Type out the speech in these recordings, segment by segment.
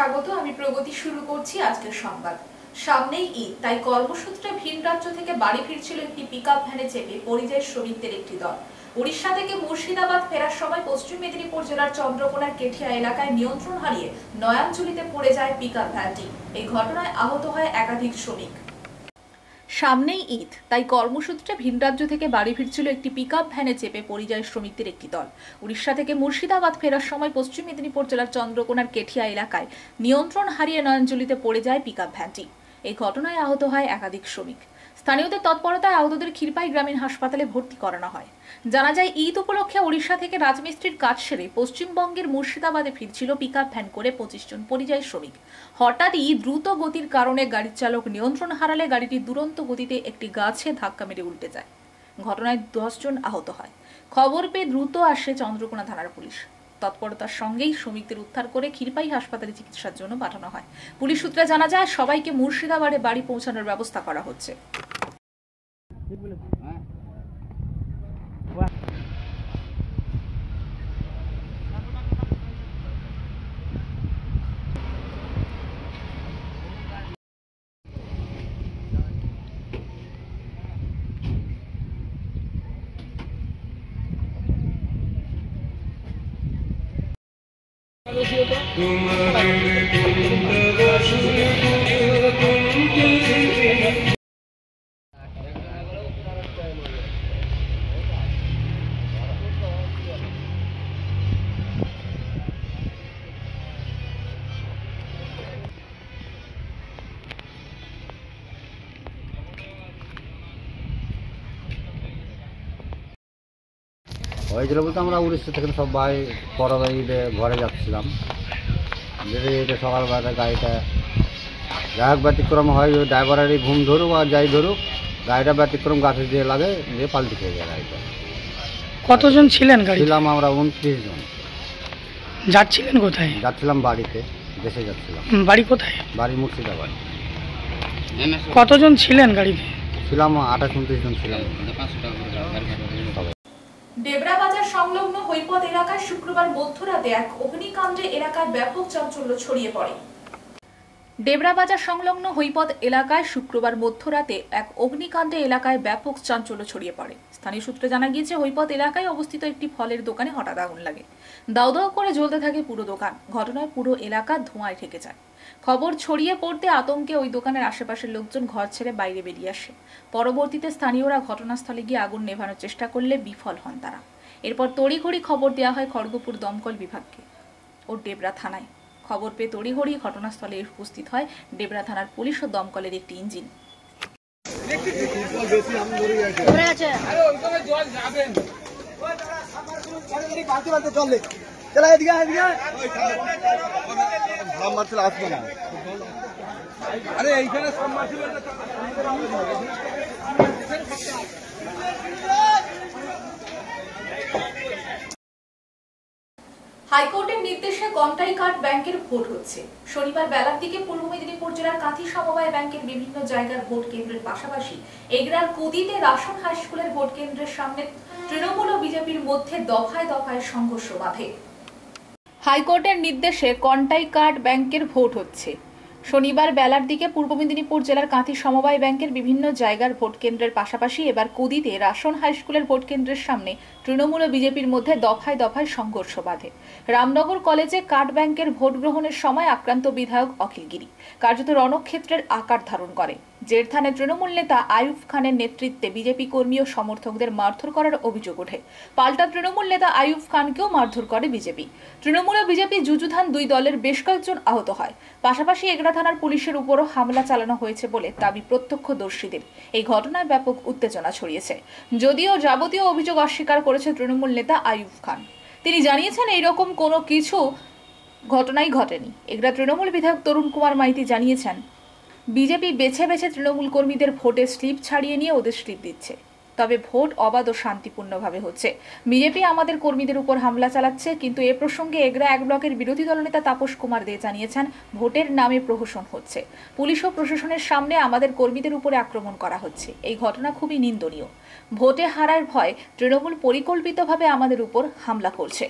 স্বাগত। আমি প্রগতি শুরু করছি আজকের সংবাদ। সামনেই ঈদ, তাই কর্মসূত্রে ভিন রাজ্য থেকে বাড়ি ফিরছিল একটি পিকআপ ভ্যানে চেপে পরিযায়ী শ্রমিকদের একটি দল। উড়িষ্যা থেকে মুর্শিদাবাদ ফেরার সময় পশ্চিম মেদিনীপুর জেলার চন্দ্রকোনার কেঠিয়া এলাকায় নিয়ন্ত্রণ হারিয়ে নয়াঞ্জলিতে পড়ে যায় পিকআপ ভ্যানটি। এই ঘটনায় আহত হয় একাধিক শ্রমিক। সামনেই ঈদ, তাই কর্মসূত্রে ভিন রাজ্য থেকে বাড়ি ফিরছিল একটি পিকআপ ভ্যানে চেপে পরিযায়ী শ্রমিকদের একটি দল। উড়িষ্যা থেকে মুর্শিদাবাদ ফেরার সময় পশ্চিম মেদিনীপুর জেলার চন্দ্রকোনার কেঠিয়া এলাকায় নিয়ন্ত্রণ হারিয়ে নয়াঞ্জলিতে পড়ে যায় পিকআপ ভ্যানটি। এই ঘটনায় আহত হয় একাধিক শ্রমিক। স্থানীয়দের তৎপরতায় আহতদের ক্ষীরপাই গ্রামীণ হাসপাতালে ভর্তি করানো হয়। জানা যায়, ঈদ উপলক্ষে উড়িষ্যা থেকে রাজমিস্ত্রির কাজ সেরে পশ্চিমবঙ্গের মুর্শিদাবাদে ফিরছিল পিকআপ ভ্যান করে 25 জন পরিযায়ী শ্রমিক। হঠাৎই দ্রুত গতির কারণে গাড়ির চালক নিয়ন্ত্রণ হারালে গাড়িটি দুরন্ত গতিতে একটি গাছে ধাক্কা মেরে উল্টে যায়। ঘটনায় 10 জন আহত হয়। খবর পেয়ে দ্রুত আসে চন্দ্রকোনা থানার পুলিশ। তৎপরতার সঙ্গেই শ্রমিকদের উদ্ধার করে ক্ষীরপাই হাসপাতালে চিকিৎসার জন্য পাঠানো হয়। পুলিশ সূত্রে জানা যায়, সবাইকে মুর্শিদাবাদে বাড়ি পৌঁছানোর ব্যবস্থা করা হচ্ছে। হয়েছিল বলতে আমরা উড়িষ্যা থেকে সবাই পরবে ঈদে ঘরে যাচ্ছিলাম। এটা সকালবেলা গাড়িটা যাই হোক ব্যতিক্রম হয়, ওই ড্রাইভারেরই ঘুম ধরুক আর যাই ধরুক, গাড়িটা ব্যতিক্রম গাছে দিয়ে লাগে, দিয়ে পাল্টি খেয়ে যায় গাড়িটা। কতজন ছিলেন গাড়ি? ছিলাম আমরা 29 জন। যাচ্ছিলেন কোথায়? যাচ্ছিলাম বাড়িতে, দেশে যাচ্ছিলাম। বাড়ি কোথায়? বাড়ি মুর্শিদাবাদ। কতজন ছিলেন গাড়িতে? ছিলাম 28-29 জন ছিলাম। ডেবরা বাজার সংলগ্ন হৈপদ এলাকায় শুক্রবার মধ্যরাতে এক অগ্নিকাণ্ডে এলাকায় ব্যাপক চাঞ্চল্য ছড়িয়ে পড়ে। ডেবরা বাজার সংলগ্ন হৈপদ এলাকায় শুক্রবার মধ্যরাতে এক অগ্নিকাণ্ডে এলাকায় ব্যাপক চাঞ্চল্য ছড়িয়ে পড়ে। স্থানীয় সূত্রে জানা গিয়েছে, হৈপদ এলাকায় অবস্থিত একটি ফলের দোকানে হঠাৎ আগুন লাগে। দাউ দাউ করে জ্বলতে থাকে পুরো দোকান। ঘটনায় পুরো এলাকা ধোঁয়ায় ঢেকে যায়। খবর ছড়িয়ে পড়তে আতঙ্কে ওই দোকানের আশেপাশের লোকজন ঘর ছেড়ে বাইরে বেরিয়ে আসে। পরবর্তীতে স্থানীয়রা ঘটনাস্থলে গিয়ে আগুন নেভানোর চেষ্টা করলে বিফল হন তারা। এরপর তড়িঘড়ি খবর দেওয়া হয় খড়গপুর দমকল বিভাগকে ও ডেবরা থানায়। খবর পেয়ে তড়িঘড়ি ঘটনাস্থলে উপস্থিত হয় ডেবরা থানার পুলিশ ও দমকলের একটি ইঞ্জিন। হাইকোর্টের নির্দেশে কন্টাইঘাট ব্যাংকের ভোট হচ্ছে। শনিবার বেলার দিকে পূর্ব মেদিনীপুর জেলার কাঁথি সমবায় ব্যাংকের বিভিন্ন জায়গার ভোট কেন্দ্রের পাশাপাশি এগরার কুদিতে রাশন হাই স্কুলের ভোট কেন্দ্রের সামনে তৃণমূল ও বিজেপির মধ্যে দফায় দফায় সংঘর্ষ বাধে। হাইকোর্টের নির্দেশে কন্টাইঘাট ব্যাংকের ভোট হচ্ছে। শনিবার বেলার দিকে পূর্ব মেদিনীপুর জেলার কাঁথি সমবায় ব্যাংকের বিভিন্ন জায়গার ভোট কেন্দ্রের পাশাপাশি এবার কুদিতে রাশন হাই স্কুলের ভোট কেন্দ্রের সামনে তৃণমূল ও বিজেপির মধ্যে দফায় দফায় সংঘর্ষ বাধে। রামনগর কলেজে কার্ড ব্যাংকের ভোট গ্রহণের সময় আক্রান্ত বিধায়ক অখিল গিরি কার্যত রণক্ষেত্রের আকার ধারণ করে। জেরথানে তৃণমূল নেতা আইয়ুব খানের নেতৃত্বে বিজেপি কর্মী ও সমর্থকদের মারধর করার অভিযোগ ওঠে। পাল্টা তৃণমূল নেতা আইয়ুব খানকেও মারধর করে বিজেপি। তৃণমূল ও বিজেপি যুযুধান দুই দলের বেশ কয়েকজন আহত হয়। পাশাপাশি এগরা থানার পুলিশের উপরও হামলা চালানো হয়েছে বলে দাবি প্রত্যক্ষদর্শীদের। এই ঘটনায় ব্যাপক উত্তেজনা ছড়িয়েছে। যদিও যাবতীয় অভিযোগ অস্বীকার করেছে তৃণমূল নেতা আইয়ুব খান। তিনি জানিয়েছেন, এইরকম কোনো কিছু ঘটনাই ঘটেনি। এগরা তৃণমূল বিধায়ক তরুণ কুমার মাইতি জানিয়েছেন, বিজেপি বেছে বেছে তৃণমূল কর্মীদের ভোটের স্লিপ ছাড়িয়ে নিয়ে ওদের স্লিপ দিচ্ছে। তবে ভোট অবাধ ও শান্তিপূর্ণভাবে হচ্ছে। বিজেপি আমাদের কর্মীদের উপর হামলা চালাচ্ছে। কিন্তু এ প্রসঙ্গে এগরা এক ব্লকের বিরোধী দলনেতা তাপস কুমার দে জানিয়েছেন, ভোটের নামে প্রহসন হচ্ছে। পুলিশ ও প্রশাসনের সামনে আমাদের কর্মীদের উপরে আক্রমণ করা হচ্ছে। এই ঘটনা খুবই নিন্দনীয়। ভোটে হারার ভয় তৃণমূল পরিকল্পিতভাবে আমাদের উপর হামলা করছে।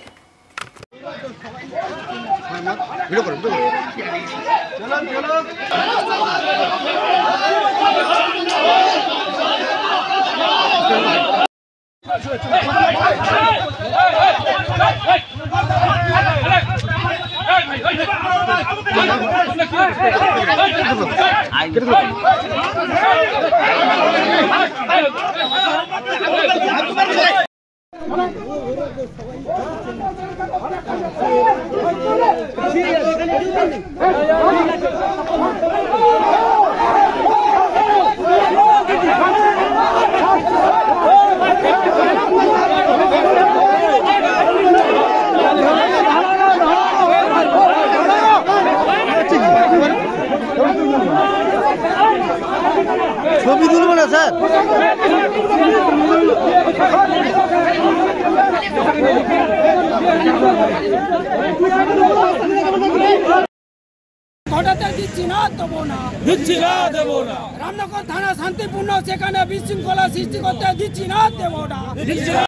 ছবি তুলবো না স্যার। ঘটাতে দিচ্ছি না দেবো না, দিচ্ছি না দেবো না। রামনগর থানা শান্তিপূর্ণ, সেখানে বিশৃঙ্খলা সৃষ্টি করতে দিচ্ছি না দেবো না, দিচ্ছি না।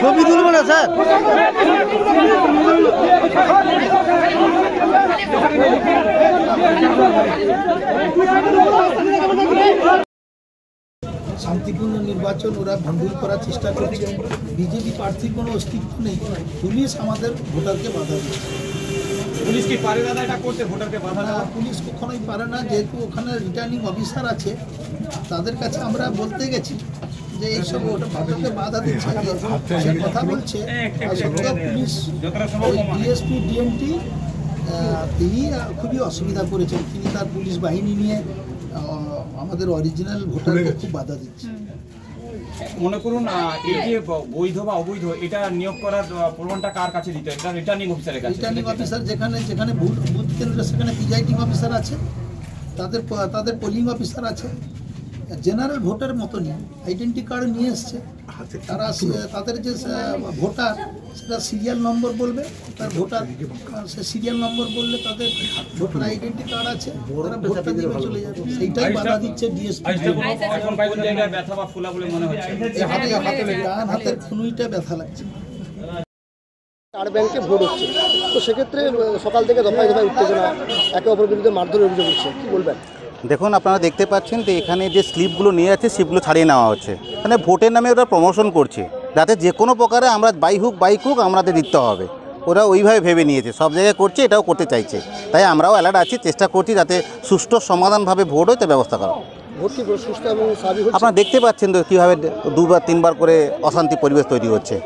ছবি তুলবো না স্যার। শান্তিপূর্ণ নির্বাচন ওরা ভণ্ডুল করার চেষ্টা করছে। বিজেপি প্রার্থীর কোনো অস্তিত্ব নেই। পুলিশ আমাদের ভোটারকে বাধা দিচ্ছে। পুলিশ কি পারে দাদা এটা করতে, ভোটারকে বাধা দেওয়া? পুলিশ কখনোই পারে না, যেহেতু ওখানে রিটার্নিং অফিসার আছে। তাদের কাছে আমরা বলতে গেছি যে এইসব ওটা ভোটারকে বাধা দিচ্ছে, সে কথা বলছে। সত্ত্বেও পুলিশ ডিএসপি ডিএমটি তিনি খুবই অসুবিধা করেছেন। তিনি তার পুলিশ বাহিনী নিয়ে আমাদের অরিজিনাল ভোটারকে খুব বাধা দিচ্ছে। মনে করুন এই যে বৈধ বা অবৈধ এটা নিয়োগ করার প্রমাণটা কার কাছে দিতে হবে? এটা রিটার্নিং অফিসারের কাছে। রিটার্নিং অফিসার যেখানে যেখানে বুথ কেন্দ্র সেখানে প্রিজাইডিং অফিসার আছে, তাদের পোলিং অফিসার আছে। জেনারেল ভোটার মতনই আইডেন্টি কার্ড নিয়ে এসছে তারা। তাদের যে ভোটার সেটা সিরিয়াল নম্বর বলবে, তার ভোটার সে সিরিয়াল নম্বর বললে তাদের ভোটার আইডেন্টি কার্ড আছে, তারা ভোটটা দিয়ে চলে যাবে। সেইটাই বাধা দিচ্ছে ডিএসপি। এখন কয়েক জায়গায় ব্যথা বা ফোলা বলে মনে হচ্ছে, ডান হাতের খুনুইটা ব্যথা লাগছে। কার্ড ব্যাংকে ভোট হচ্ছে, তো সেক্ষেত্রে সকাল থেকে দফায় দফায় উত্তেজনা, একে অপরের বিরুদ্ধে মারধরের অভিযোগ উঠছে, কি বলবেন? দেখুন, আপনারা দেখতে পাচ্ছেন যে এখানে যে স্লিপগুলো নিয়ে আছে স্লিপগুলো ছাড়িয়ে নেওয়া হচ্ছে। মানে ভোটের নামে ওরা প্রমোশন করছে, যাতে যে কোনো প্রকারে আমরা বাইক হোক আমাদের দিতে হবে। ওরা ওইভাবে ভেবে নিয়েছে, সব জায়গায় করছে, এটাও করতে চাইছে। তাই আমরাও অ্যালার্ট আছি, চেষ্টা করছি যাতে সুষ্ঠু সমাধানভাবে ভোট হয় তার ব্যবস্থা করা। ভোট কি সুষ্ঠু এবং স্বাভাবিক হচ্ছে? আপনারা দেখতে পাচ্ছেন তো কীভাবে 2-3 করে অশান্তি পরিবেশ তৈরি হচ্ছে।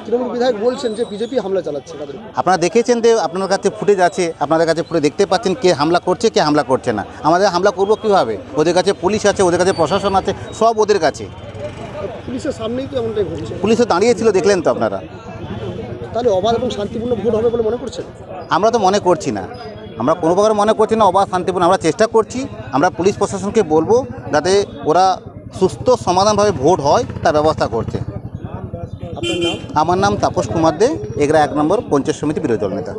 তৃণমূল বিধায়ক বলছেন যে বিজেপি হামলা চালাচ্ছে তাদের। আপনারা দেখেছেন যে আপনার কাছে ফুটেজ আছে, আপনাদের কাছে ফুটে দেখতে পাচ্ছেন কে হামলা করছে কে হামলা করছে না। আমাদের হামলা করবো কীভাবে? ওদের কাছে পুলিশ আছে, ওদের কাছে প্রশাসন আছে, সব ওদের কাছে। পুলিশের সামনেই তো এমনটাই ঘটেছে। পুলিশে দাঁড়িয়েছিল, দেখলেন তো আপনারা। তাহলে অবাধ এবং শান্তিপূর্ণ ভোট হবে বলে মনে করছেন? আমরা তো মনে করছি না, আমরা কোনো প্রকার মনে করছি না অবাধ শান্তিপূর্ণ। আমরা চেষ্টা করছি, আমরা পুলিশ প্রশাসনকে বলবো যাতে ওরা সুস্থ সমাধানভাবে ভোট হয় তার ব্যবস্থা করছে। আপনার নাম? আমার নাম তাপস কুমার দে, এগরা 1 নম্বর পঞ্চায়েত সমিতি বিরোধী দল নেতা।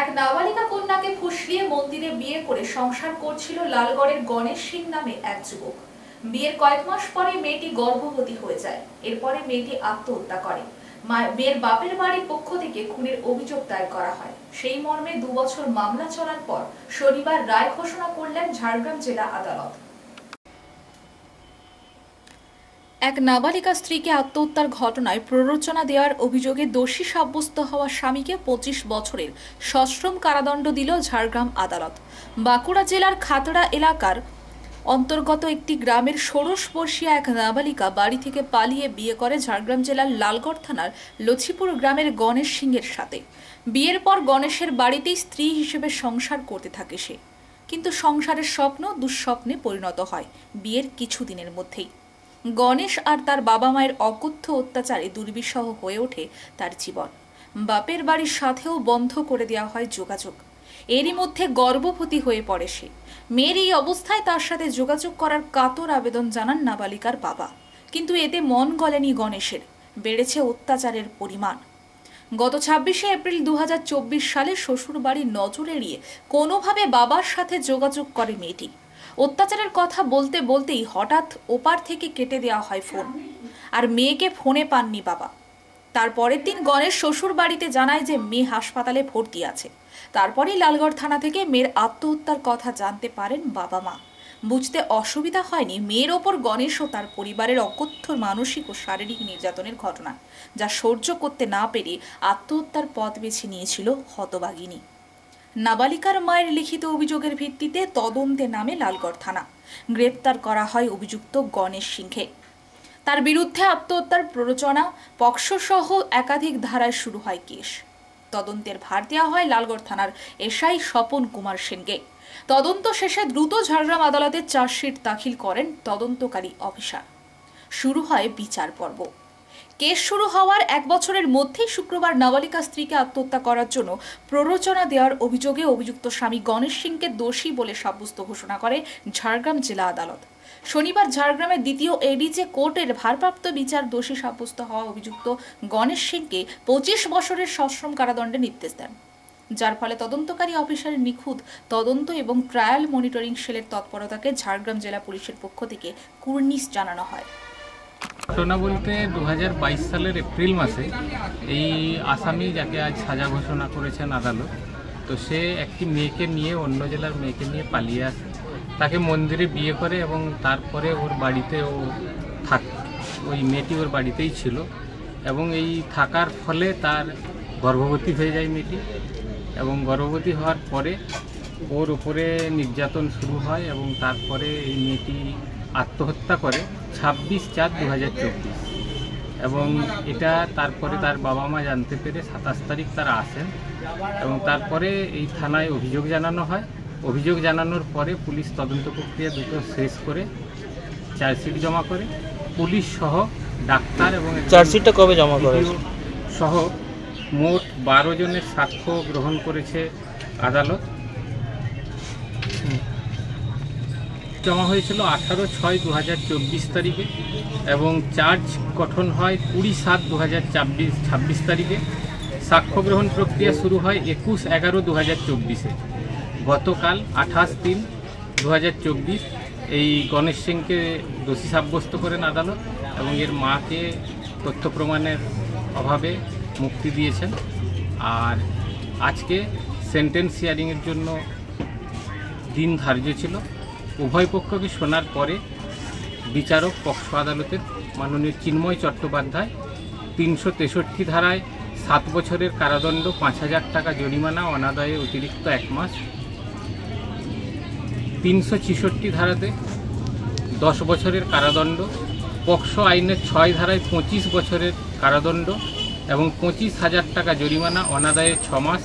এক নাবালিকা কন্যাকে ফুসলিয়ে মন্দিরে বিয়ে করে সংসার করছিল লালগড়ের গণেশ সিং নামে এক যুবক। বিয়ের কয়েক মাস পরে মেয়েটি গর্ভবতী হয়ে যায়। এরপরে মেয়েটি আত্মহত্যা করে। মেয়ের বাপের বাড়ির পক্ষ থেকে খুনের অভিযোগ দায়ের করা হয়। সেই মর্মে 2 বছর মামলা চলার পর শনিবার রায় ঘোষণা করলেন ঝাড়গ্রাম জেলা আদালত। এক নাবালিকা স্ত্রীকে আত্মহত্যার ঘটনায় প্ররোচনা দেওয়ার অভিযোগে দোষী সাব্যস্ত হওয়া স্বামীকে 25 বছরের সশ্রম কারাদণ্ড দিল ঝাড়গ্রাম আদালত। বাঁকুড়া জেলার খাতড়া এলাকার অন্তর্গত একটি গ্রামের 16 বর্ষীয় এক নাবালিকা বাড়ি থেকে পালিয়ে বিয়ে করে ঝাড়গ্রাম জেলার লালগড় থানার লছিপুর গ্রামের গণেশ সিংয়ের সাথে। বিয়ের পর গণেশের বাড়িতেই স্ত্রী হিসেবে সংসার করতে থাকে সে, কিন্তু সংসারের স্বপ্ন দুঃস্বপ্নে পরিণত হয় বিয়ের কিছুদিনের মধ্যেই। গণেশ আর তার বাবা মায়ের অকথ্য অত্যাচারে দুর্বিষহ হয়ে ওঠে তার জীবন। বাপের বাড়ির সাথেও বন্ধ করে দেওয়া হয় যোগাযোগ। এরই মধ্যে গর্ভবতী হয়ে পড়ে সে। মেয়ের এই অবস্থায় তার সাথে যোগাযোগ করার কাতর আবেদন জানান নাবালিকার বাবা, কিন্তু এতে মন গলেনি গণেশের, বেড়েছে অত্যাচারের পরিমাণ। গত 26শে এপ্রিল 2024 সালে শ্বশুর বাড়ির নজর এড়িয়ে কোনোভাবে বাবার সাথে যোগাযোগ করে মেয়েটি। অত্যাচারের কথা বলতে বলতেই হঠাৎ ওপার থেকে কেটে দেওয়া হয় ফোন, আর মেয়েকে ফোনে পাননি বাবা। তারপরের দিন গণেশ শ্বশুর বাড়িতে জানায় যে মেয়ে হাসপাতালে ভর্তি আছে। তারপরেই লালগড় থানা থেকে মেয়ের আত্মহত্যার কথা জানতে পারেন বাবা মা। বুঝতে অসুবিধা হয়নি মেয়ের ওপর গণেশ ও তার পরিবারের অকথ্য মানসিক ও শারীরিক নির্যাতনের ঘটনা, যা সহ্য করতে না পেরে আত্মহত্যার পথ বেছে নিয়েছিল হতভাগিনী। নাবালিকার মায়ের লিখিত অভিযোগের ভিত্তিতে তদন্তে নামে লালগড় থানা। গ্রেপ্তার করা হয় অভিযুক্ত গণেশ সিংকে। তার বিরুদ্ধে আত্মহত্যার প্ররোচনা, পক্ষসহ একাধিক ধারায় শুরু হয় কেস। তদন্তের ভার দেওয়া হয় লালগড় থানার এসআই স্বপন কুমার সেনকে। তদন্ত শেষে দ্রুত ঝাড়গ্রাম আদালতে চার্জশিট দাখিল করেন তদন্তকারী অফিসার। শুরু হয় বিচার পর্ব। কেস শুরু হওয়ার 1 বছরের মধ্যেই শুক্রবার নাবালিকা স্ত্রীকে আত্মহত্যা করার জন্য প্ররোচনা দেওয়ার অভিযোগে অভিযুক্ত স্বামী গণেশ সিংকে দোষী বলে সাব্যস্ত ঘোষণা করে ঝাড়গ্রাম জেলা আদালত। শনিবার ঝাড়গ্রামের দ্বিতীয় এডিজে কোর্টের ভারপ্রাপ্ত বিচার দোষী সাব্যস্ত হওয়া অভিযুক্ত গণেশ সিংকে 25 বছরের সশ্রম কারাদণ্ডের নির্দেশ দেন, যার ফলে তদন্তকারী অফিসারের নিখুঁত তদন্ত এবং ট্রায়াল মনিটরিং সেলের তৎপরতাকে ঝাড়গ্রাম জেলা পুলিশের পক্ষ থেকে কুর্নিশ জানানো হয়। ঘটনা বলতে 2022 সালের এপ্রিল মাসে এই আসামি, যাকে আজ সাজা ঘোষণা করেছেন আদালত, তো সে একটি মেয়েকে নিয়ে, অন্য জেলার মেয়েকে নিয়ে পালিয়ে আসে। তাকে মন্দিরে বিয়ে করে এবং তারপরে ওর বাড়িতে ও ওই মেয়েটি ওর বাড়িতেই ছিল এবং এই থাকার ফলে তার গর্ভবতী হয়ে যায় মেয়েটি, এবং গর্ভবতী হওয়ার পরে ওর উপরে নির্যাতন শুরু হয় এবং তারপরে এই মেয়েটি আত্মহত্যা করে 26/4/2024, এবং এটা তারপরে তার বাবা মা জানতে পেরে 27 তারিখ তারা আসেন এবং তারপরে এই থানায় অভিযোগ জানানো হয়। অভিযোগ জানানোর পরে পুলিশ তদন্ত প্রক্রিয়া দুটো শেষ করে চার্জশিট জমা করে। পুলিশ সহ ডাক্তার এবং চার্জশিটটা কবে জমা করে সহ মোট 12 জনের সাক্ষ্য গ্রহণ করেছে আদালত। জমা হয়েছিল 18/6/2024 তারিখে এবং চার্জ গঠন হয় 20/7/2026 তারিখে। সাক্ষ্য গ্রহণ প্রক্রিয়া শুরু হয় 21/11/2024-এ। গতকাল 28/3/2024 এই গণেশ সিংকে দোষী সাব্যস্ত করেন আদালত এবং এর মাকে তথ্য প্রমাণের অভাবে মুক্তি দিয়েছেন। আর আজকে সেন্টেন্স হিয়ারিংয়ের জন্য দিন ধার্য ছিল। উভয় পক্ষকে শোনার পরে বিচারক পক্ষ আদালতের মাননীয় চিন্ময় চট্টোপাধ্যায় 363 ধারায় 7 বছরের কারাদণ্ড, 5,000 টাকা জরিমানা, অনাদায়ে অতিরিক্ত 1 মাস, 366 ধারাতে 10 বছরের কারাদণ্ড, পক্সো আইনের 6 ধারায় 25 বছরের কারাদণ্ড এবং 25,000 টাকা জরিমানা, অনাদায়ে 6 মাস,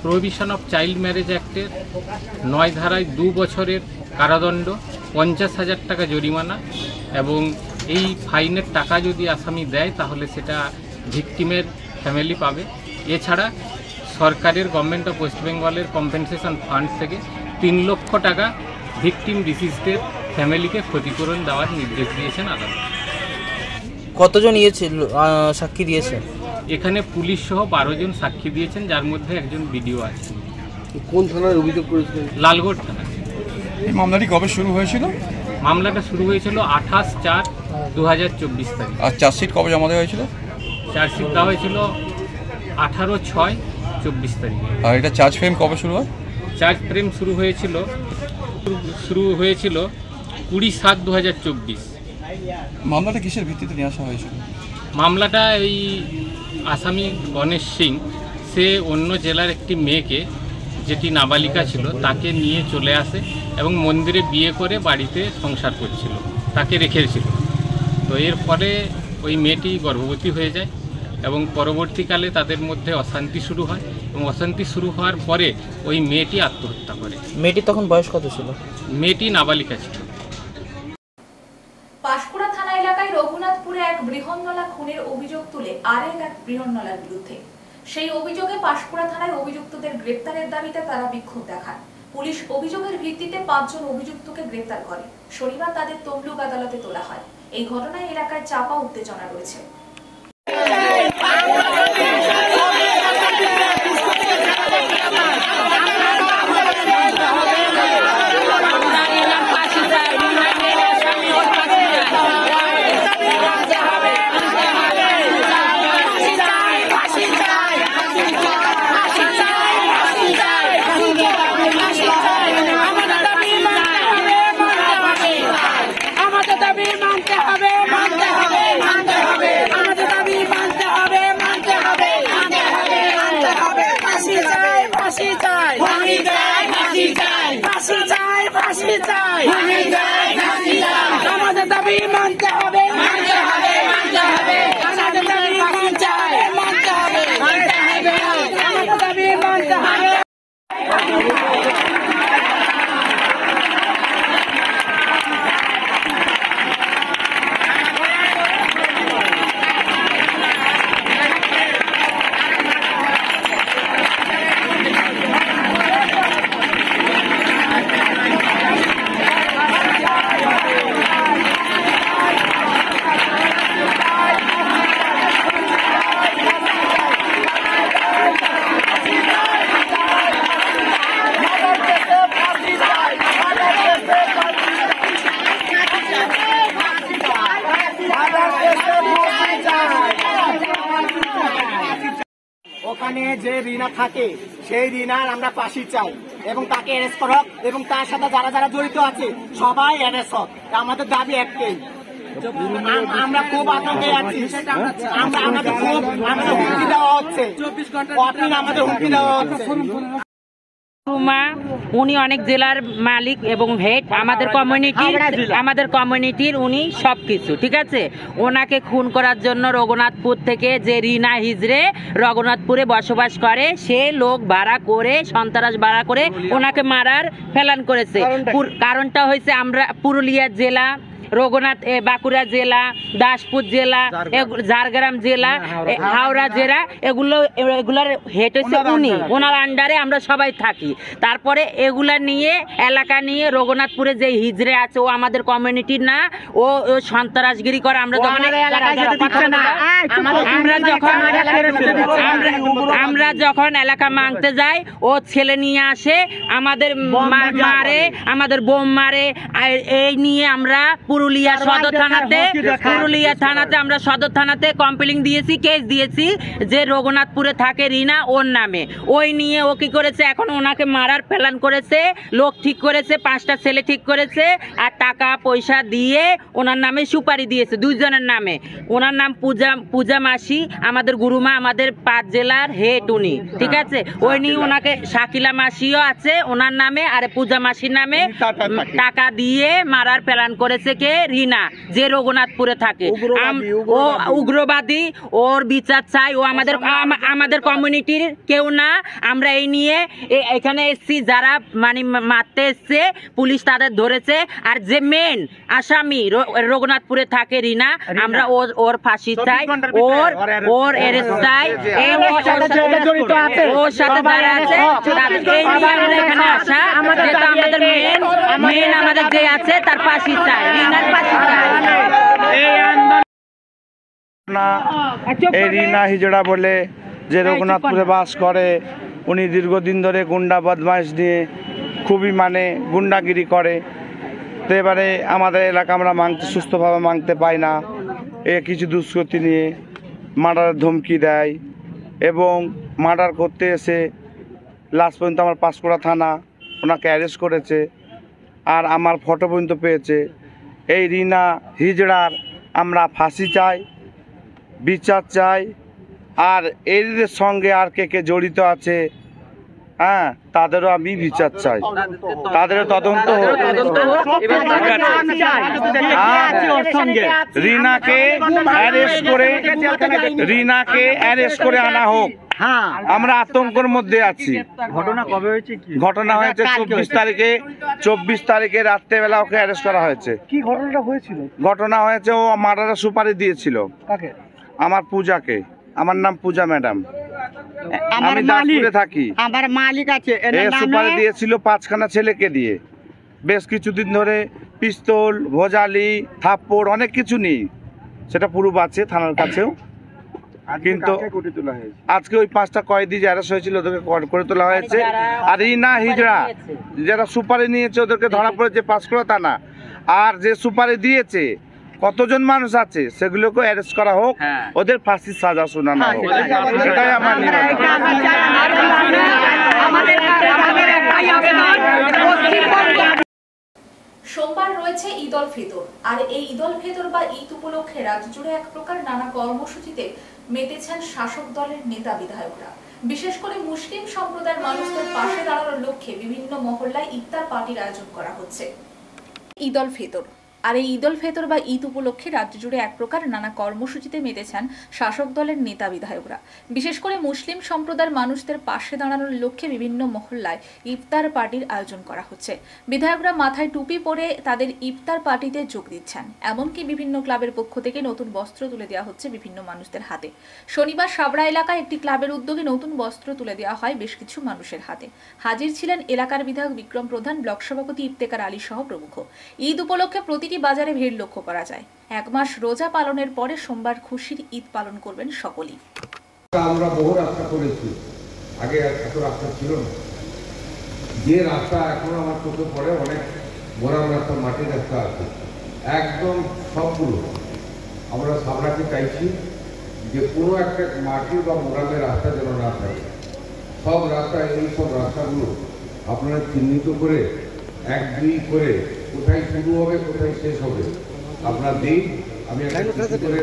প্রোহিবিশন অফ চাইল্ড ম্যারেজ অ্যাক্টের 9 ধারায় 2 বছরের কারাদণ্ড, 50,000 টাকা জরিমানা এবং এই ফাইনের টাকা যদি আসামি দেয় তাহলে সেটা ভিকটিমের ফ্যামিলি পাবে। এছাড়া সরকারের, গভর্নমেন্ট অফ ওয়েস্ট বেঙ্গলের কম্পেনসেশন ফান্ড থেকে 3 লক্ষ টাকা ভিকটিম ডিসিজদের ফ্যামিলিকে ক্ষতিপূরণ দেওয়ার নির্দেশ দিয়েছেন আদালত। কতজন সাক্ষী দিয়েছেন? এখানে পুলিশ সহ 12 জন সাক্ষী দিয়েছেন, যার মধ্যে একজন বিডিও আছে। কোন থানায় অভিযোগ করেছিলেন? লালগড় থানা। এই মামলাটি কবে শুরু হয়েছিল? মামলাটা শুরু হয়েছিল 28/4/2024 তারিখ। আর চার্জশিট কবে জমা দেওয়া হয়েছিল? চার্জশিট দেওয়া হয়েছিল 18/6/24 তারিখে। আর এটা চার্জ ফ্রেম কবে শুরু হয়? চার্জ ফ্রেম শুরু হয়েছিল 20/7/2024 মামলাটা কিসের ভিত্তিতে নিয়ে আসা হয়েছিল? মামলাটা এই আসামি গণেশ সিং সে অন্য জেলার একটি মেয়েকে, যেটি নাবালিকা ছিল, তাকে নিয়ে চলে আসে এবং মন্দিরে বিয়ে করে বাড়িতে সংসার করছিল, তাকে রেখেছিল। তো এর ফলে ওই মেয়েটি গর্ভবতী হয়ে যায় এবং পরবর্তীকালে তাদের মধ্যে অশান্তি শুরু হয় এবং অশান্তি শুরু হওয়ার পরে ওই মেয়েটি আত্মহত্যা করে। মেয়েটি তখন বয়স কত ছিল? মেয়েটি নাবালিকা ছিল। পাঁশকুড়া থানা এলাকায় রঘুনাথপুরে এক বৃহন্নলা খুনের অভিযোগ তুলে আরেক এক বৃহন্নলার বিরুদ্ধে। সেই অভিযোগে পাঁশকুড়া থানায় অভিযুক্তদের গ্রেপ্তারের দাবিতে তারা বিক্ষোভ দেখান। পুলিশ অভিযোগের ভিত্তিতে 5 জন অভিযুক্তকে গ্রেপ্তার করে। শনিবার তাদের তমলুক আদালতে তোলা হয়। এই ঘটনায় এলাকায় চাপা উত্তেজনা রয়েছে। ওখানে যে রিনা থাকে সেই রিনার আমরা ফাঁসি চাই এবং তাকে অ্যারেস্ট করক এবং তার সাথে যারা যারা জড়িত আছে সবাই অ্যারেস্ট হোক। আমাদের দাবি একটাই, আমরা খুব আতঙ্কে আছি। আমাদের হুমকি দেওয়া হচ্ছে, আমাদের হুমকি দেওয়া হচ্ছে। উনি অনেক জেলার মালিক এবং হেড আমাদের কমিউনিটির উনি সবকিছু ঠিক আছে। ওনাকে খুন করার জন্য রঘুনাথপুর থেকে যে রিনা হিজড়ে রঘুনাথপুরে বসবাস করে সে লোক ভাড়া করে সন্ত্রাস ভাড়া করে ওনাকে মারার প্ল্যান করেছে। কারণটা হয়েছে আমরা পুরুলিয়া জেলা, রঘুনাথ বাঁকুড়া জেলা, দাসপুর জেলা, ঝাড়গ্রাম জেলা, হাওড়া জেলা, এগুলার হেড হচ্ছে উনি। ওনার আন্ডারে আমরা সবাই থাকি। তারপরে এগুলা নিয়ে এলাকা নিয়ে রঘুনাথপুরে যে হিজড়ে আছে ও আমাদের কমিউনিটির না, ও সন্ত্রাসগিরি করে। আমরা যখন এলাকা মাংতে যাই ও ছেলে নিয়ে আসে, আমাদের মারে, আমাদের বোম মারে। এই নিয়ে আমরা পুরুলিয়া থানাতে আমরা সদর থানাতে কমপ্লেইন দিয়েছি, কেস দিয়েছি যে রঘুনাথপুরে থাকে রিনা ওর নামে। ওই নিয়ে ও কি করেছে, এখন ওনাকে মারার প্ল্যান করেছে, লোক ঠিক করেছে, 5টা ছেলে ঠিক করেছে আর টাকা পয়সা দিয়ে ওনার নামে সুপারি দিয়েছে 2 জনের নামে। ওনার নাম পূজা মাসি, আমাদের গুরুমা, আমাদের 5 জেলার হেড উনি ঠিক আছে। ওই নিয়ে ওনাকে শাকিলা মাসিও আছে ওনার নামে আর পূজা মাসির নামে টাকা দিয়ে মারার প্ল্যান করেছে কে, রিনা, যে রঘুনাথপুরে থাকে। ও উগ্রবাদী, ওর বিচার চাই। ও আমাদের কমিউনিটির কেউ না। আমরা এই নিয়ে এখানে এসছি, যারা মানে মারতে এসছে পুলিশ তাদের ধরেছে। আর যে মেন আসামি রঘুনাথপুরে থাকে রিনা, আমরা ওর ফাঁসি চাই, ওর অ্যারেস্ট চাই। ওর সাথে যারা আছে এখানে আসা, যেটা আমাদের মেন আমাদের যে আছে তার ফাঁসি চাই, রিনার ফাঁসি চাই। এই রিনা হিজড়া বলে যে রঘুনাথপুরে বাস করে, উনি দীর্ঘদিন ধরে গুন্ডা বদমাইশ নিয়ে খুবই গুন্ডাগিরি করে। তো এবারে আমাদের এলাকা আমরা সুস্থভাবে মাংতে পাই না। কিছু দুষ্কৃতি নিয়ে মার্ডারের ধমকি দেয় এবং মার্ডার করতে এসে লাস্ট পর্যন্ত আমার পাঁশকুড়া থানা ওনাকে অ্যারেস্ট করেছে আর আমার ফটো পর্যন্ত পেয়েছে এই রিনা হিজড়ার আমরা ফাঁসি চাই, বিচার চাই। আর এদের সঙ্গে আর কে কে জড়িত আছে, হ্যাঁ, তাদেরও আমি বিচার চাই, তাদেরও তদন্ত হোক। রিনাকে অ্যারেস্ট করে আনা হোক। আমরা আতঙ্কের মধ্যে আছি। ঘটনা কবে হয়েছে? ঘটনা হয়েছে 24 তারিখে রাত্রেবেলা ওকে অ্যারেস্ট করা হয়েছে। কি ঘটনাটা হয়েছিল? ঘটনা হয়েছে ও মার্ডারের সুপারি দিয়েছিল। কাকে? আমার পূজাকে। আমার নাম পূজা ম্যাডাম, আমি দাসপুরে থাকি। আমার মালিক আছে, সুপারি দিয়েছিল 5খানা ছেলেকে দিয়ে। বেশ কিছুদিন ধরে পিস্তল, ভোজালি, থাপ্পড় অনেক কিছু নেই, সেটা প্রুফ আছে থানার কাছেও। কিন্তু আজকে ওই 5টা কয়েদি যারা হয়েছিল ওদেরকে করে তোলা হয়েছে। আর রিনা হিজড়া যারা সুপারি নিয়েছে ওদেরকে ধরা পড়েছে 5 করে তা না। আর যে সুপারি দিয়েছে কতজন মানুষ আছে সেগুলোকে অ্যারেস্ট করা হোক, ওদের ফাঁসির সাজা শোনানো হোক, এটাই আমার সোমবার রয়েছে ঈদ উল ফিতর। আর এই ঈদ উল ফিতর বা ঈদ উপলক্ষে রাজ্য জুড়ে এক প্রকার নানা কর্মসূচিতে মেতেছেন শাসক দলের নেতা বিধায়করা। বিশেষ করে মুসলিম সম্প্রদায়ের মানুষদের পাশে দাঁড়ানোর লক্ষ্যে বিভিন্ন মহল্লায় ইফতার পার্টির আয়োজন করা হচ্ছে। ঈদ উল ফিতর আর এই ঈদ উল ফিতর বা ঈদ উপলক্ষে রাজ্য জুড়ে এক প্রকার নানা কর্মসূচিতে মেতেছেন শাসক দলের নেতা বিধায়করা। বিশেষ করে মুসলিম সম্প্রদায়ের মানুষদের পাশে দাঁড়ানোর লক্ষ্যে বিভিন্ন মহল্লায় ইফতার পার্টির আয়োজন করা হচ্ছে। বিধায়করা মাথায় টুপি পরে তাদের ইফতার পার্টিতে যোগ দিচ্ছেন। এমনকি বিভিন্ন ক্লাবের পক্ষ থেকে নতুন বস্ত্র তুলে দেওয়া হচ্ছে বিভিন্ন মানুষদের হাতে। শনিবার সাবড়া এলাকায় একটি ক্লাবের উদ্যোগে নতুন বস্ত্র তুলে দেওয়া হয় বেশ কিছু মানুষের হাতে। হাজির ছিলেন এলাকার বিধায়ক বিক্রম প্রধান, ব্লক সভাপতি ইফতেখার আলী সহ প্রমুখ। ঈদ উপলক্ষে প্রতিটি বাজারে ভিড় লক্ষ্য করা যায়। 1 মাস রোজা পালনের পরে সোমবার খুশির ঈদ পালন করবেন সকলেই। আমরা বহু রাস্তা করেছি, আগে এত রাস্তা ছিল না। যে রাস্তা এখন আমার চোখে পড়ে অনেক মোরাম রাস্তা, মাটির রাস্তা আছে একদম সবগুলো। আমরা সামলাতে চাইছি যে কোনো একটা মাটির বা মোরামের রাস্তা যেন না থাকে। সব রাস্তা, এই সব রাস্তাগুলো আপনারা চিহ্নিত করে 1-2 করে কোথায় শুরু হবে কোথায় শেষ হবে আপনার দিন আমি একটা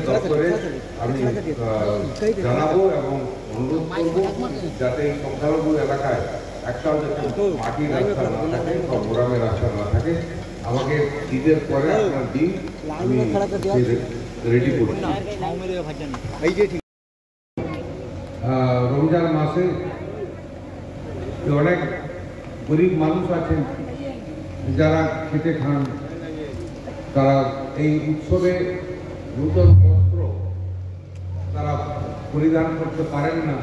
দপ্তরে আমি জানাবো এবং অনুরোধ করবো যাতে এই সংখ্যালঘু এলাকায় একটাও যাতে মাটির রাস্তা না থাকে বা মোরামের রাস্তা না থাকে। আমাকে ঈদের পরে আপনার দিন আমি রেডি করছি। রমজান মাসে অনেক গরিব মানুষ আছেন যারা খেতে খান, তারা এই উৎসবে নূতন বস্ত্র তারা পরিধান করতে পারেন না।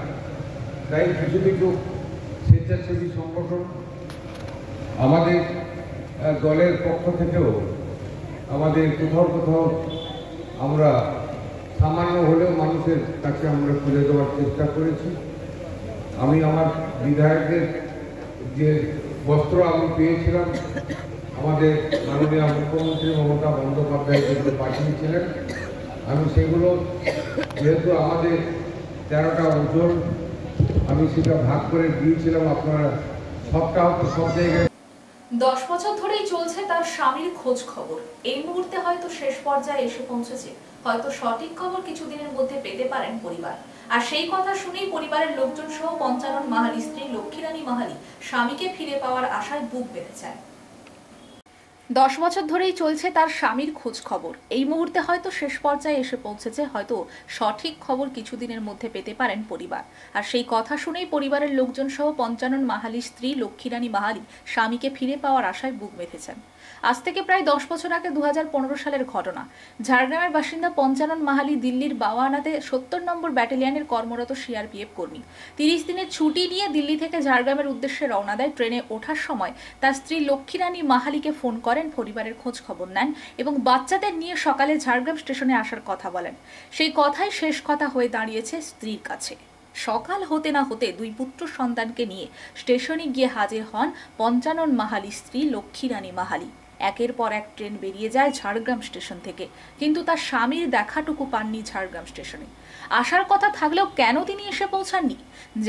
তাই কিছু কিছু স্বেচ্ছাসেবী সংগঠন আমাদের দলের পক্ষ থেকেও আমাদের কোথাও কোথাও আমরা সামান্য হলেও মানুষের কাছে আমরা তুলে দেওয়ার চেষ্টা করেছি। আমি আমার বিধায়কের যে বস্ত্র আমি পেয়েছিলাম আমাদের মাননীয় মুখ্যমন্ত্রী মমতা বন্দ্যোপাধ্যায় যেগুলো পাঠিয়েছিলেন, আমি সেগুলো যেহেতু আমাদের 13টা ওজন আমি সেটা ভাগ করে দিয়েছিলাম। আপনারা সবটা হয়তো সব জায়গায় 10 বছর ধরেই চলছে তার স্বামীর খোঁজ খবর। এই মুহূর্তে হয়তো শেষ পর্যায়ে এসে পৌঁছেছে। হয়তো সঠিক খবর কিছুদিনের মধ্যে পেতে পারেন পরিবার। আর সেই কথা শুনেই পরিবারের লোকজন সহ পঞ্চানন মাহালির স্ত্রী লক্ষ্মীরানী মাহালি স্বামীকে ফিরে পাওয়ার আশায় বুক বেঁধেছেন। 10 বছর ধরেই চলছে তার স্বামীর খোঁজ খবর। এই মুহূর্তে হয়তো শেষ পর্যায়ে এসে পৌঁছেছে। হয়তো সঠিক খবর কিছুদিনের মধ্যে পেতে পারেন পরিবার। আর সেই কথা শুনেই পরিবারের লোকজন সহ পঞ্চানন মাহালির স্ত্রী লক্ষ্মীরানী মাহালি স্বামীকে ফিরে পাওয়ার আশায় বুক বেঁধেছেন। আজ থেকে প্রায় 10 বছর আগে 2015 সালের ঘটনা। ঝাড়গ্রামের বাসিন্দা পঞ্চানন মাহালি দিল্লির বাওয়ানাতে 70 নম্বর ব্যাটালিয়নের কর্মরত সিআরপিএফ কর্মী। 30 দিনের ছুটি নিয়ে দিল্লি থেকে ঝাড়গ্রামের উদ্দেশ্যে রওনা দেয়। ট্রেনে ওঠার সময় তার স্ত্রী লক্ষ্মীরানী মাহালিকে ফোন করেন, পরিবারের খোঁজ খবর নেন এবং বাচ্চাদের নিয়ে সকালে ঝাড়গ্রাম স্টেশনে আসার কথা বলেন। সেই কথাই শেষ কথা হয়ে দাঁড়িয়েছে স্ত্রীর কাছে। সকাল হতে না হতে 2 পুত্র সন্তানকে নিয়ে স্টেশনে গিয়ে হাজির হন পঞ্চানন মাহালি স্ত্রী লক্ষ্মীরানী মাহালি। একের পর এক ট্রেন বেরিয়ে যায় ঝাড়গ্রাম স্টেশন থেকে, কিন্তু তার স্বামীর দেখাটুকু পাননি ঝাড়গ্রাম স্টেশনে। আসার কথা থাকলেও কেন তিনি এসে পৌঁছাননি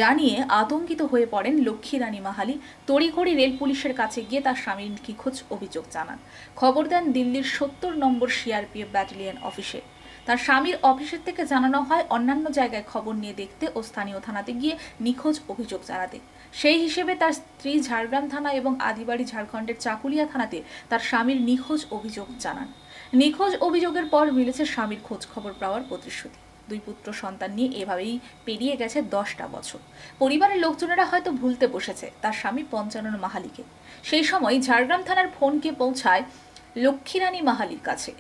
জানিয়ে আতঙ্কিত হয়ে পড়েন লক্ষ্মী রানী মাহালি। তড়িঘড়ি রেল পুলিশের কাছে গিয়ে তার স্বামীর নিখোঁজ অভিযোগ জানান। খবর দেন দিল্লির 70 নম্বর সিআরপিএফ ব্যাটালিয়ন অফিসে। তার স্বামীর অফিসের থেকে জানানো হয় অন্যান্য জায়গায় খবর নিয়ে দেখতে ও স্থানীয় থানাতে গিয়ে নিখোঁজ অভিযোগ জানাতে। সেই হিসেবে তার স্ত্রী ঝাড়গ্রাম থানা এবং আদিবাড়ি ঝাড়খণ্ডের চাকুলিয়া থানাতে তার স্বামীর নিখোঁজ অভিযোগ জানান। নিখোঁজ অভিযোগের পর মিলেছে স্বামীর খোঁজ খবর পাওয়ার প্রতিশ্রুতি। 2 পুত্র সন্তান নিয়ে এভাবেই পেরিয়ে গেছে 10টা বছর। পরিবারের লোকজনেরা হয়তো ভুলতে বসেছে তার স্বামী পঞ্চানন মাহালিকে। সেই সময় ঝাড়গ্রাম থানার ফোনকে পৌঁছায় লক্ষ্মী রানী মাহালির কাছে।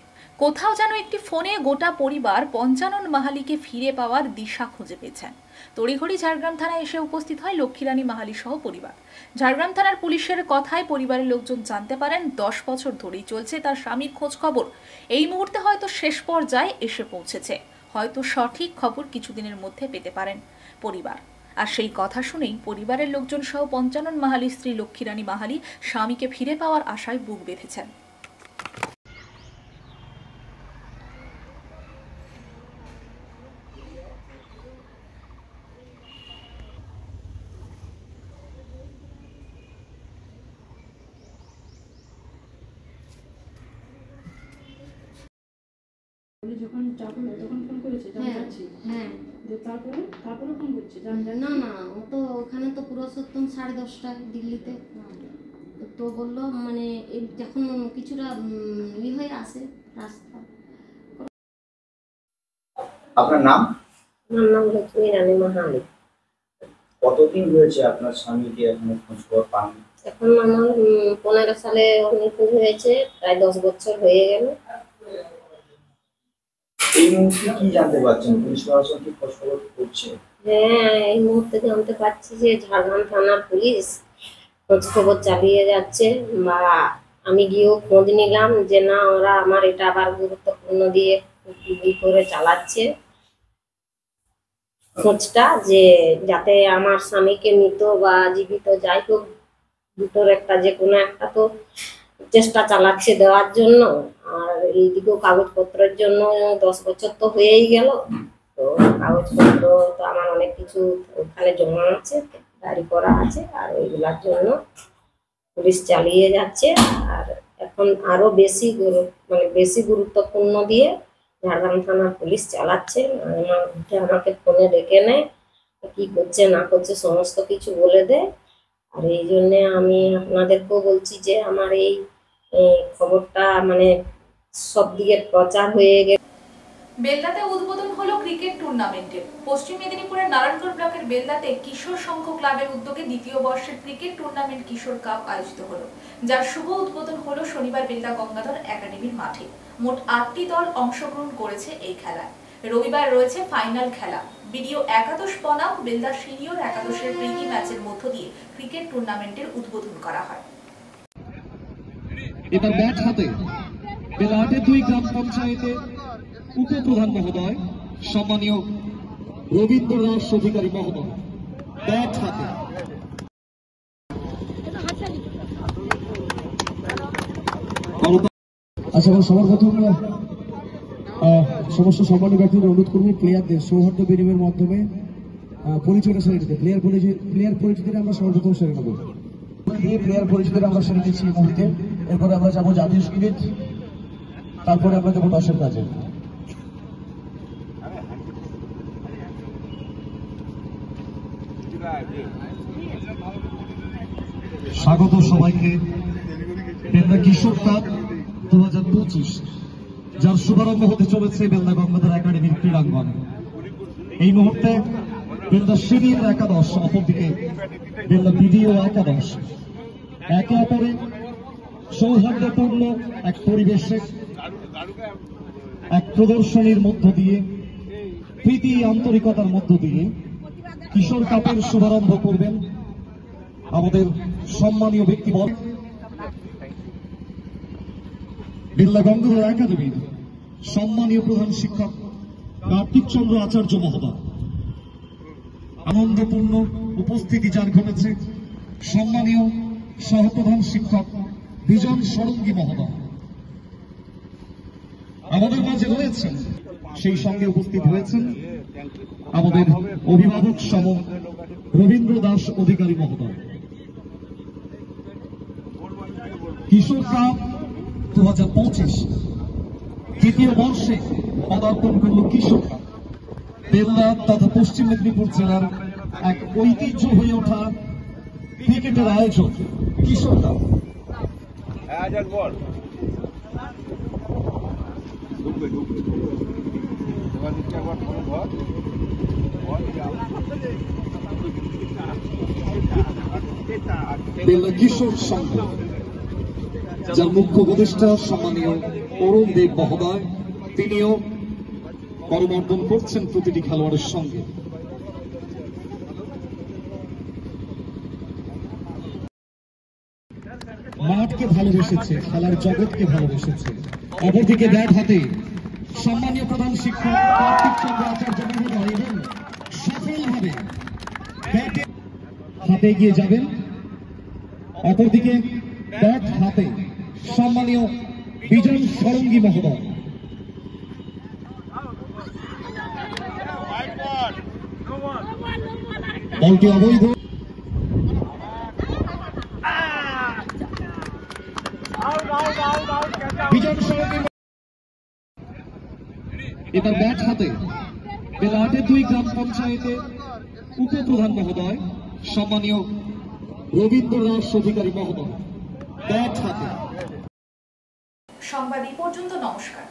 কোথাও যেন একটি ফোনে গোটা পরিবার পঞ্চানন মাহালিকে ফিরে পাওয়ার দিশা খুঁজে পেয়েছেন। তড়িঘড়ি ঝাড়গ্রাম থানায় এসে উপস্থিত হয় লক্ষ্মী রানী মাহালি সহ পরিবার। ঝাড়গ্রাম থানার পুলিশের কথায় পরিবারের লোকজন জানতে পারেন 10 বছর ধরেই চলছে তার স্বামীর খোঁজ খবর। এই মুহূর্তে হয়তো শেষ পর্যায়ে এসে পৌঁছেছে, হয়তো সঠিক খবর কিছুদিনের মধ্যে পেতে পারেন পরিবার। আর সেই কথা শুনেই পরিবারের লোকজন সহ পঞ্চানন মাহালির স্ত্রী লক্ষ্মী রানী মাহালি স্বামীকে ফিরে পাওয়ার আশায় বুক বেঁধেছেন। যখন চাকরি তখন ফোন করেছে যাচ্ছি, হ্যাঁ তারপরে ফোন করছে না না, ও তো ওখানে তো পুরুষোত্তম 10:30টায় দিল্লিতে, তো বললো মানে যখন কিছুটা হয়ে আসে রাস্তা। আপনার নাম? আমার নাম লক্ষ্মী রানী মাহালি। কতদিন হয়েছে আপনার স্বামীকে এখনো খোঁজ খবর পান? এখন আমার 15 সালে নিখোঁজ হয়েছে, প্রায় 10 বছর হয়ে গেল। এই মুহূর্তে কি জানতে পারছেন? পুলিশ প্রশাসন কি খোঁজ খবর করছে? হ্যাঁ, এই মুহূর্তে জানতে পারছি যে ঝাড়গ্রাম থানার পুলিশ খোঁজ খবর চালিয়ে যাচ্ছে, বা আমি গিয়েও খোঁজ নিলাম যে না, ওরা আমার এটা আবার গুরুত্বপূর্ণ দিয়ে করে চালাচ্ছে খোঁজটা, যে যাতে আমার স্বামীকে মৃত বা জীবিত যাই হোক দুটোর একটা যে কোনো একটা তো চেষ্টা চালাচ্ছে দেওয়ার জন্য। আর এইদিকেও কাগজপত্রের জন্য 10 বছর তো হয়েই গেল, তো কাগজপত্র তো আমার অনেক কিছু ওখানে জমা আছে, গাড়ি করা আছে, আর ওইগুলোর জন্য পুলিশ চালিয়ে যাচ্ছে। আর এখন আরো বেশি বেশি গুরুত্বপূর্ণ দিয়ে ঝাড়গ্রাম থানার পুলিশ চালাচ্ছে। আমাকে ফোনে ডেকে নেয়, কি করছে না করছে সমস্ত কিছু বলে দেয়। আর এই জন্যে আমি আপনাদেরকেও বলছি যে আমার এই খবরটা সব দিকে প্রচার হয়ে গেছে। বেলদাতে উদ্বোধন হলো ক্রিকেট টুর্নামেন্টের। পশ্চিম মেদিনীপুরের নারায়ণগড় ব্লকের বেলদাতে কিশোর সংঘ ক্লাবের উদ্যোগে 2য় বর্ষের ক্রিকেট টুর্নামেন্ট কিশোর কাপ আয়োজিত হলো, যার শুভ উদ্বোধন হলো শনিবার বেলদা গঙ্গাধর একাডেমির মাঠে। মোট 8টি দল অংশগ্রহণ করেছে এই খেলায়। রবিবার রয়েছে ফাইনাল খেলা। বিডিও একাদশ বনাম বেলদা সিনিয়র একাদশের প্রীতি ম্যাচের মধ্য দিয়ে ক্রিকেট টুর্নামেন্টের উদ্বোধন করা হয়। এবার ব্যাট হাতে বেলাহাটের 2 গ্রাম পঞ্চায়েতের উপপ্রধান মহোদয় সম্মানীয় রবীন্দ্রনাথ অধিকারী মহোদয় ব্যাট হাতে। আচ্ছা, সবার প্রথম সমস্ত সম্মানীয় ব্যক্তিদের অনুরোধ করবো প্লেয়ারদের সৌহার্দ্য বিনিময়ের মাধ্যমে পরিচয়টা সেরে নিতে। প্লেয়ার পরিচিতিটা আমরা সর্বপ্রথম সেরে নেব। প্লেয়ার পরিচিতিটা আমরা সেরে নিচ্ছি এই মুহূর্তে। এরপরে আমরা যাবো জাতীয় সঙ্গীত, তারপরে আমরা যাবো দশের কাজে। স্বাগত সবাইকে বেলদা কিশোর কাপ 2025, যার শুভারম্ভ হতে চলেছে বেলদা গঙ্গাধর একাডেমির ক্রীড়াঙ্গনে। এই মুহূর্তে বেলদা সিনিয়র একাদশ, অপরদিকে বেলদা বিডিও একাদশ একে অপরে সৌহার্দ্যপূর্ণ এক পরিবেশে এক প্রদর্শনীর মধ্য দিয়ে, প্রীতি আন্তরিকতার মধ্য দিয়ে কিশোর কাপের শুভারম্ভ করবেন আমাদের সম্মানীয় ব্যক্তিবর্গ বেলদা গঙ্গাধর একাডেমির সম্মানীয় প্রধান শিক্ষক কার্তিক চন্দ্র আচার্য মহোদয়। আনন্দপূর্ণ উপস্থিতি যার ঘটেছে সম্মানীয় সহপ্রধান শিক্ষক বিজন ষড়ঙ্গী মহোদয় আমাদের মাঝে রয়েছেন। সেই সঙ্গে উপস্থিত হয়েছেন আমাদের অভিভাবক সম রবীন্দ্র দাস অধিকারী মহোদয়। কিশোর কাপ 2025 তৃতীয় বর্ষে পদার্পণ করল কিশোর কাপ। বেলদা তথা পশ্চিম মেদিনীপুর জেলার এক ঐতিহ্য হয়ে ওঠা ক্রিকেটের আয়োজন কিশোর কাপ। বেলদা কিশোর সংঘ, যার মুখ্য উপদেষ্টা সম্মানীয় অরুণ দেব মহোদয়, তিনিও করমর্দন করছেন প্রতিটি খেলোয়াড়ের সঙ্গে। মাঠকে ভালোবেসেছে, খেলার জগৎকে ভালোবেসেছে। অপরদিকে ব্যাট হাতে সম্মানীয় প্রধান শিক্ষক কার্তিক চন্দ্র আচার্য মহোদয় এবং সফলভাবে ব্যাটে হাতে এগিয়ে যাবেন। অপরদিকে ব্যাট হাতে সম্মানীয় বিজন ষড়ঙ্গী মহোদয়। বলটি অবৈধ। বিজন ষড়ঙ্গী এবার ব্যাট হাতে বেলাহাটে 2 গ্রাম পঞ্চায়েতের উপপ্রধান মহোদয় সম্মানীয় রবীন্দ্র দাস অধিকারী মহোদয় ব্যাট হাতে। সংবাদ এই পর্যন্ত। নমস্কার।